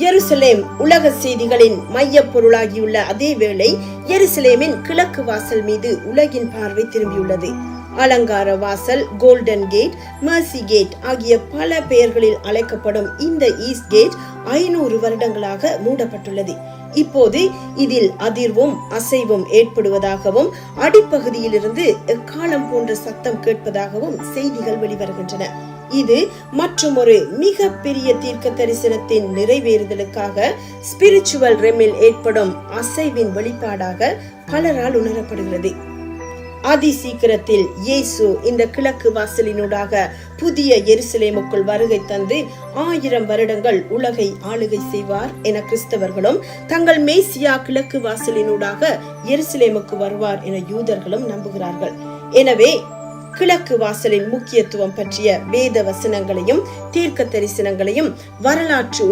எருசலேம் உலக செய்திகளின் மைய பொருளாகியுள்ள அதே வேளை எருசலேமின் கிழக்கு வாசல் மீது உலகின் பார்வை திரும்பியுள்ளது. அலங்கார வாசல், கோல்டன் கேட், மர்சி கேட் ஆகிய பல பெயர்களில் அழைக்கப்படும் இந்த ஈஸ்ட் கேட் 500 வருடங்களாக மூடப்பட்டுள்ளது. இப்போது இதில் அதிர்வும் அசைவும் ஏற்படுவதாகவும் அடிப்பகுதியில் இருந்து எக்காலம் போன்ற சத்தம் கேட்பதாகவும் செய்திகள் வெளிவருகின்றன. இது மற்றும் ஒரு மிக பெரிய தீர்க்க தரிசனத்தின் நிறைவேறுதலுக்காக ஸ்பிரிச்சுவல் ரெமில் ஏற்படும் அசைவின் வெளிப்பாடாக பலரால் உணரப்படுகிறது. அதி சீக்கிரத்தில் இயேசு இந்த கிழக்கு வாசலினூடாக புதிய எருசலேமுக்குள் வருகை தந்து 1000 வருடங்கள் உலகை ஆளுகை செய்வார் என கிறிஸ்தவர்களும், தங்கள் மேசியா கிழக்கு வாசலினூடாக எருசலேமுக்கு வருவார் என யூதர்களும் நம்புகிறார்கள். எனவே கிழக்கு வாசலின் முக்கியத்துவம் பற்றிய வேத வசனங்களையும் தீர்க்க தரிசனங்களையும் வரலாற்று